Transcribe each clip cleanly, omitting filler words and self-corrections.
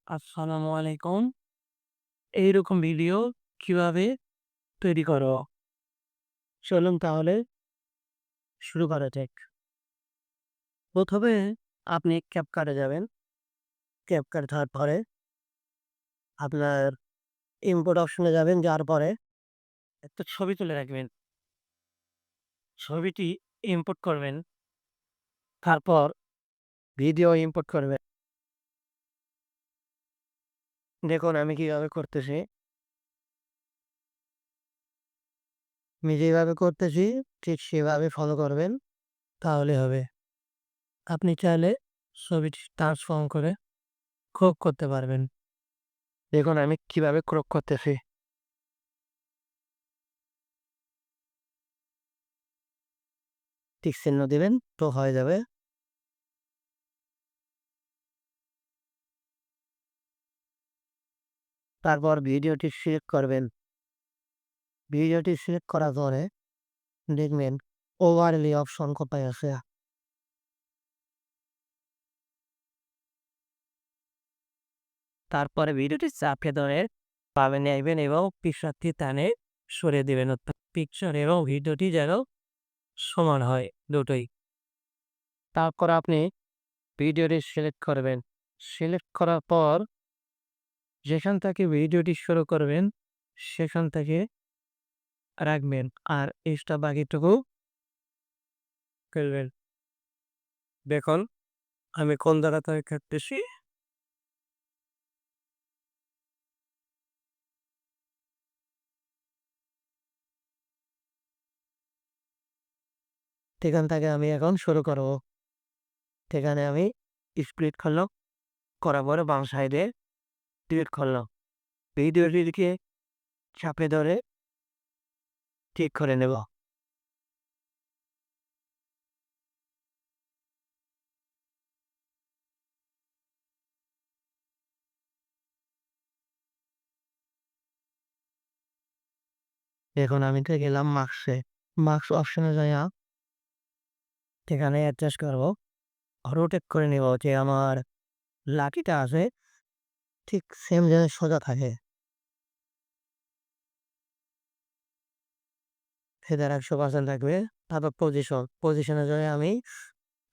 আসসালামু আলাইকুম। এইরকম ভিডিও কিভাবে তৈরি করো? চলুন তাহলে শুরু করা যাক। প্রথমে আপনি CapCut এ যাবেন। CapCut যাওয়ার পরে আপনার ইম্পোর্ট অপশন এ যাবেন। যাওয়ার পরে একটা ছবি তুলে রাখবেন। ছবিটি ইম্পোর্ট করবেন। তারপর ভিডিও ইম্পোর্ট করবেন। দেখুন আমি কিভাবে করতেছি। আমি যেভাবে করতেছি ঠিক সেভাবে ফলো করবেন, তাহলে হবে। আপনি চাইলে ছবিটি ট্রান্সফর্ম করে ক্রপ করতে পারবেন। দেখুন আমি কিভাবে ক্রপ করতেছি। টিক চিহ্ন দিবেন তো হয়ে যাবে। তারপর ভিডিওটি সিলেক্ট করবেন। ভিডিওটি সিলেক্ট করার পরে দেখবেন ওভারলি অপশন কোথায় আছে। তারপরে ভিডিওটি চাপে ধরে বামে নেবেন এবং পিকচারটি টানে সরিয়ে দিবেন। অর্থাৎ পিকচার এবং ভিডিওটি যেন সমান হয় দুটোই। তারপর আপনি ভিডিওটি সিলেক্ট করবেন। সিলেক্ট করার পর যেখান থেকে ভিডিওটি শুরু করবেন সেখান থেকে রাখবেন। আর এক্সট্রা বাকিটুকু ফেলবেন। দেখুন আমি কোন জায়গা থেকে কাটতেছি। সেখান থেকে আমি এখন শুরু করব। সেখানে আমি স্প্লিট করলাম, করার পরে বাম সাইডে ডিলিট করলাম। ভিডিওটিকে চাপে ধরে ঠিক করে নেব। এখন আমি তো গেলাম মার্কসে। মার্কস অপশনে যাইয়া সেখানে অ্যাডজাস্ট করব। রোটেট করে নেব যে আমার লাঠিটা আছে ঠিক সেম যেন সোজা থাকে। ফেদার 100% থাকবে। তারপর পজিশনে যাই আমি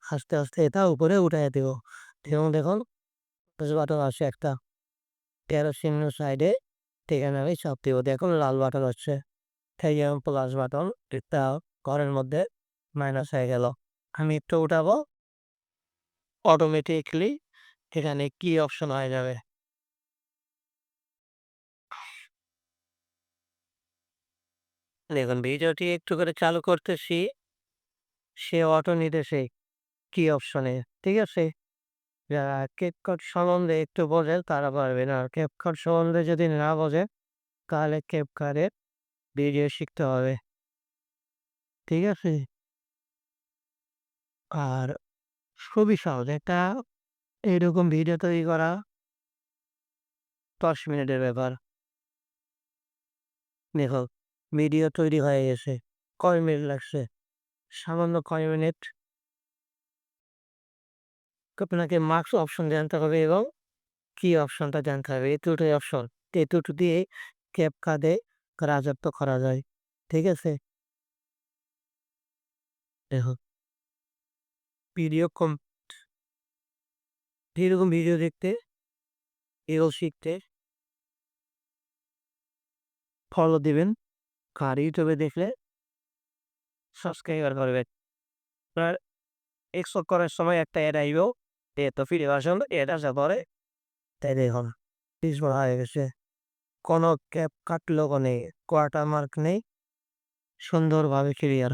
আস্তে, আস্তে এটা উপরে উঠাইয়া দেব। এবং দেখুন প্লাস বাটন আছে একটা। তেরো চিহ্ন সাইডে সেখানে আমি চাপ দিব। দেখুন লাল বাটন হচ্ছে। এই যেমন প্লাস বাটন এটা ঘরের মধ্যে মাইনাস হয়ে গেল। আমি একটু উঠাবো, অটোমেটিকলি এখানে কি অপশন হয়ে যাবে। দেখুন ভিডিওটি একটু করে চালু করতেছি। সে অটো নিতেছে কি অপশনে। ঠিক আছে? যারা CapCut সম্বন্ধে একটু বোঝে তারা পারবে। আর CapCut সম্বন্ধে যদি না বোঝে তাহলে CapCut এর ভিডিও শিখতে হবে। ঠিক আছে? আর খুবই সহজ। এটা এরকম ভিডিও তৈরি করা ১০ মিনিটের ব্যাপার। দেখো ভিডিও তৈরি হয়ে গেছে। কয় মিনিট লাগছে? সামান্য কয় মিনিট। আপনাকে মার্কস অপশন জানতে হবে এবং কি অপশনটা জানতে হবে। এই দুটোই অপশন। এই দুটো দিয়েই CapCut এ রাজত্ব করা যায়। ঠিক আছে? দেখো ভিডিও কম এরকম ভিডিও দেখতে এও শিখতে ফলো দিবেন। আর ইউটিউবে দেখলে সাবস্ক্রাইবার করবেন। আপনার এক্সপোর্ট করার সময় একটা অ্যাড আইবেও যে এত ফ্রি ভার্সন অ্যাড আসার পরে তাই দেখুন পিছপা হয়ে গেছে। কোনো CapCut লোগো নেই, ওয়াটারমার্ক নেই, সুন্দরভাবে ক্লিয়ার।